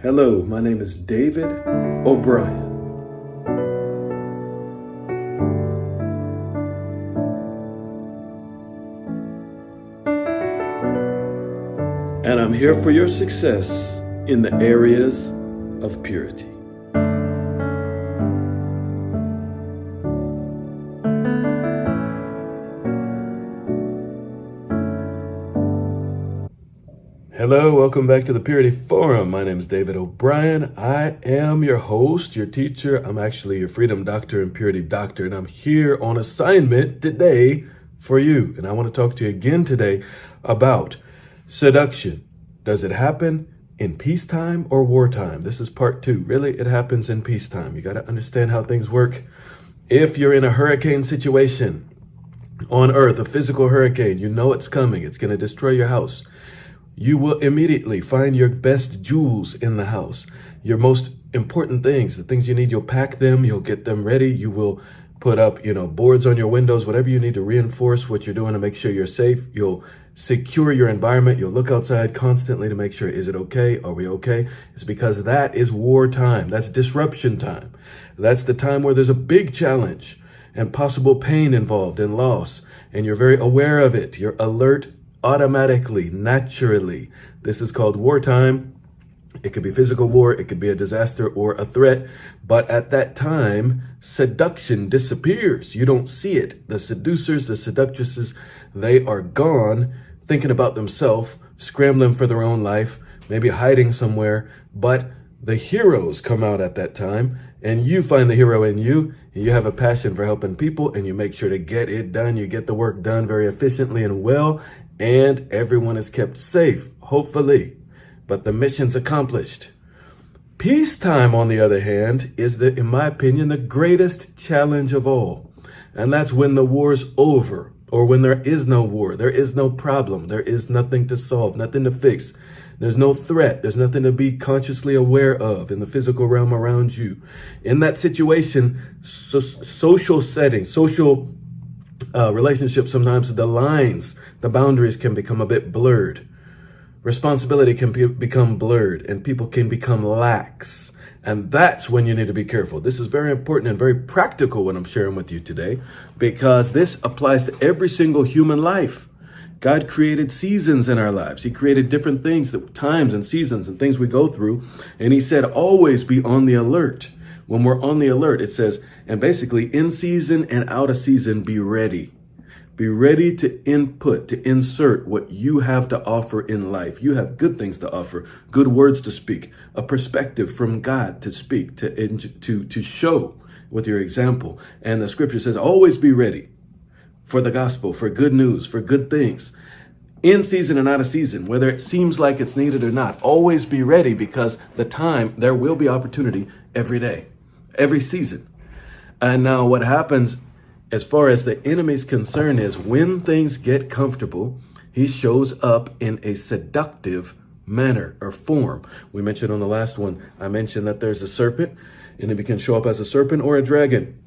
Hello, my name is David O'Brien. And I'm here for your success in the areas of purity. Hello, welcome back to the Purity Forum. My name is David O'Brien. I am your host, your teacher. I'm actually your freedom doctor and purity doctor, and I'm here on assignment today for you. And I want to talk to you again today about seduction. Does it happen in peacetime or wartime? This is part 2. Really, it happens in peacetime. You got to understand how things work. If you're in a hurricane situation on Earth, a physical hurricane, you know it's coming. It's going to destroy your house. You will immediately find your best jewels in the house, your most important things, the things you need. You'll pack them, you'll get them ready. You will put up, boards on your windows, whatever you need to reinforce what you're doing to make sure you're safe. You'll secure your environment. You'll look outside constantly to make sure, is it okay? Are we okay? It's because that is wartime. That's disruption time. That's the time where there's a big challenge and possible pain involved and loss. And you're very aware of it. You're alert automatically, naturally. This is called wartime. It could be physical war, it could be a disaster or a threat, but at that time, seduction disappears. You don't see it. The seducers, the seductresses, they are gone, thinking about themselves, scrambling for their own life, maybe hiding somewhere, but the heroes come out at that time, and you find the hero in you, and you have a passion for helping people, and you make sure to get it done. You get the work done very efficiently and well, and everyone is kept safe, hopefully, but the mission's accomplished. Peacetime, on the other hand, is, in my opinion, the greatest challenge of all. And that's when the war's over, or when there is no war, there is no problem, there is nothing to solve, nothing to fix. There's no threat, there's nothing to be consciously aware of in the physical realm around you. In that situation, social settings, social relationships, sometimes the lines, the boundaries can become a bit blurred. Responsibility can become blurred, and people can become lax. And that's when you need to be careful. This is very important and very practical what I'm sharing with you today, because this applies to every single human life. God created seasons in our lives. He created different things, times and seasons and things we go through. And he said, always be on the alert. When we're on the alert, it says, and basically in season and out of season, be ready. Be ready to input, to insert what you have to offer in life. You have good things to offer, good words to speak, a perspective from God to speak, to show with your example. And the scripture says, always be ready for the gospel, for good news, for good things. In season and out of season, whether it seems like it's needed or not, always be ready, because there will be opportunity every day, every season. And now what happens as far as the enemy's concern is, when things get comfortable, he shows up in a seductive manner or form. We mentioned on the last one, I mentioned that there's a serpent, and it can show up as a serpent or a dragon.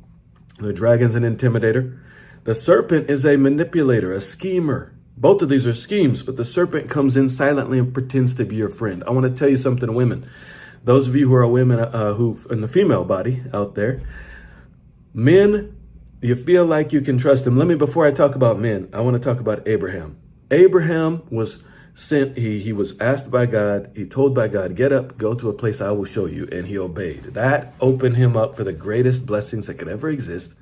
The dragon's an intimidator. The serpent is a manipulator, a schemer. Both of these are schemes, but the serpent comes in silently and pretends to be your friend. I want to tell you something, women. Those of you who are women who in the female body out there, men, you feel like you can trust them. Before I talk about men, I want to talk about Abraham. Abraham was sent, he was asked by God, he told by God, get up, go to a place I will show you, and he obeyed. That opened him up for the greatest blessings that could ever exist.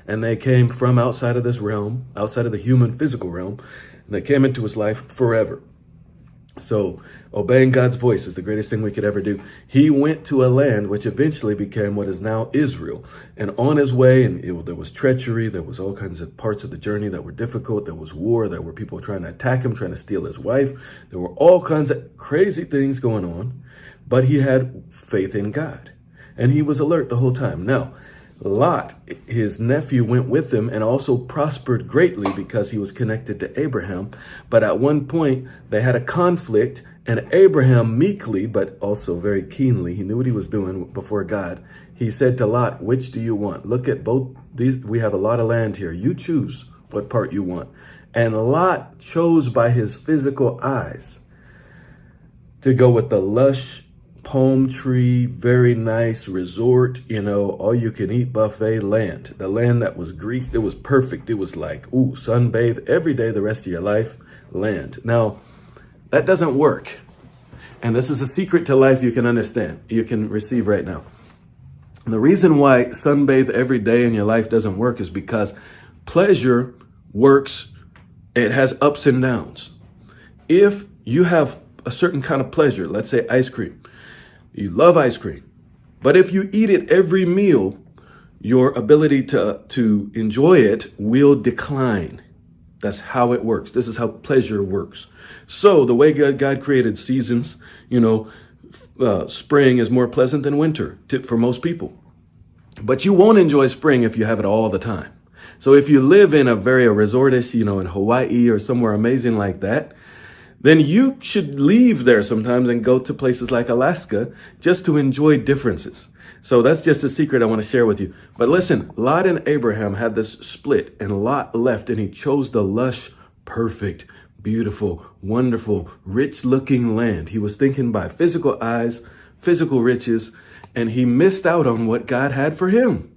And they came from outside of this realm, outside of the human physical realm, and they came into his life forever. So obeying God's voice is the greatest thing we could ever do. He went to a land which eventually became what is now Israel. And on his way, there was treachery. There was all kinds of parts of the journey that were difficult. There was war. There were people trying to attack him, trying to steal his wife. There were all kinds of crazy things going on. But he had faith in God. And he was alert the whole time. Now, Lot, his nephew, went with him and also prospered greatly because he was connected to Abraham. But at one point, they had a conflict, and Abraham meekly, but also very keenly, he knew what he was doing before God. He said to Lot, which do you want? Look at both these. We have a lot of land here. You choose what part you want. And Lot chose by his physical eyes to go with the lush palm tree, very nice resort, all you can eat buffet land. The land that was greased, it was perfect. It was like, ooh, sunbathe every day the rest of your life land. Now, that doesn't work. And this is a secret to life you can understand, you can receive right now. And the reason why sunbathe every day in your life doesn't work is because pleasure works, it has ups and downs. If you have a certain kind of pleasure, let's say ice cream, you love ice cream, but if you eat it every meal, your ability to enjoy it will decline. That's how it works. This is how pleasure works. So the way God created seasons, spring is more pleasant than winter for most people. But you won't enjoy spring if you have it all the time. So if you live in a very resortish, in Hawaii or somewhere amazing like that, then you should leave there sometimes and go to places like Alaska just to enjoy differences. So that's just a secret I want to share with you. But listen, Lot and Abraham had this split, and Lot left, and he chose the lush, perfect, beautiful, wonderful, rich-looking land. He was thinking by physical eyes, physical riches, and he missed out on what God had for him.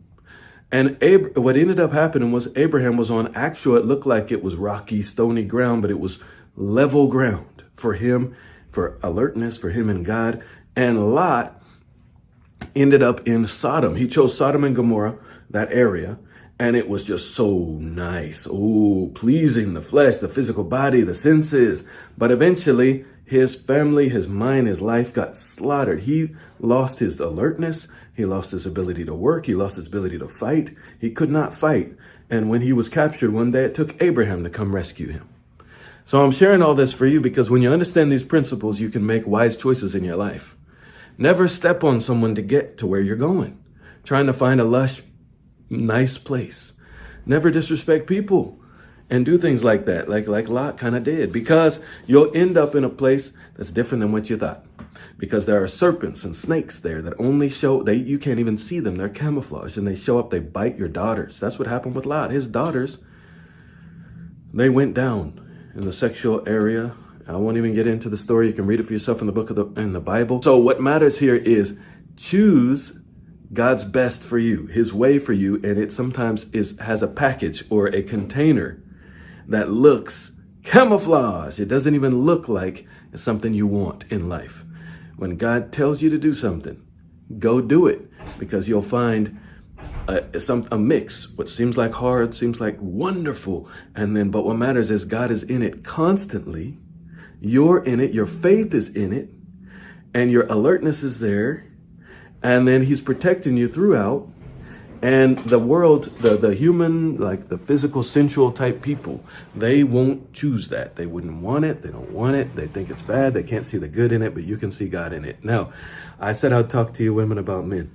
And what ended up happening was Abraham was on it looked like it was rocky, stony ground, but it was level ground for him, for alertness, for him and God. And Lot ended up in Sodom. He chose Sodom and Gomorrah, that area, and it was just so nice. Oh, pleasing the flesh, the physical body, the senses. But eventually, his family, his mind, his life got slaughtered. He lost his alertness. He lost his ability to work. He lost his ability to fight. He could not fight. And when he was captured one day, it took Abraham to come rescue him. So I'm sharing all this for you because when you understand these principles, you can make wise choices in your life. Never step on someone to get to where you're going. Trying to find a lush, nice place. Never disrespect people and do things like that, like Lot kind of did, because you'll end up in a place that's different than what you thought. Because there are serpents and snakes there that only you can't even see them. They're camouflaged and they show up, they bite your daughters. That's what happened with Lot. His daughters, they went down in the sexual area. I won't even get into the story. You can read it for yourself in the book in the Bible. So what matters here is choose God's best for you, his way for you. And it sometimes has a package or a container that looks camouflage. It doesn't even look like it's something you want in life. When God tells you to do something, go do it, because you'll find a mix. What seems like hard seems like wonderful. But what matters is God is in it constantly. You're in it. Your faith is in it. And your alertness is there. And then he's protecting you throughout. And the world, the human, like the physical, sensual type people, they won't choose that. They wouldn't want it. They don't want it. They think it's bad. They can't see the good in it, but you can see God in it. Now, I said I'd talk to you women about men.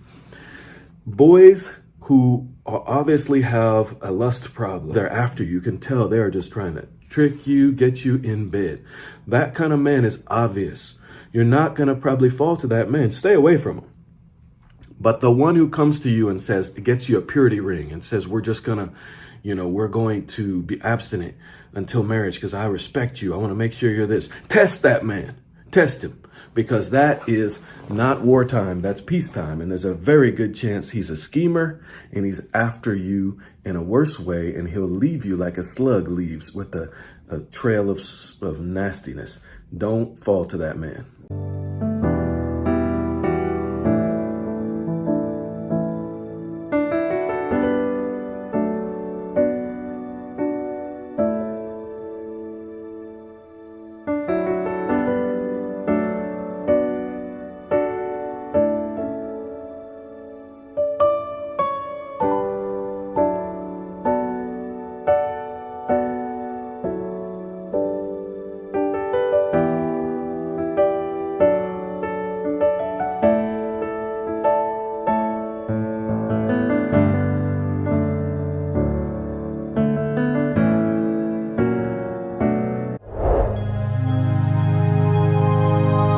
Boys who obviously have a lust problem, they're after you. You can tell they're just trying to trick you, get you in bed. That kind of man is obvious. You're not going to probably fall to that man. Stay away from him. But the one who comes to you and says, gets you a purity ring and says, we're just going to, we're going to be abstinent until marriage because I respect you. I want to make sure you're this. Test that man. Test him, because that is not wartime. That's peacetime. And there's a very good chance he's a schemer and he's after you in a worse way. And he'll leave you like a slug leaves with a trail of nastiness. Don't fall to that man.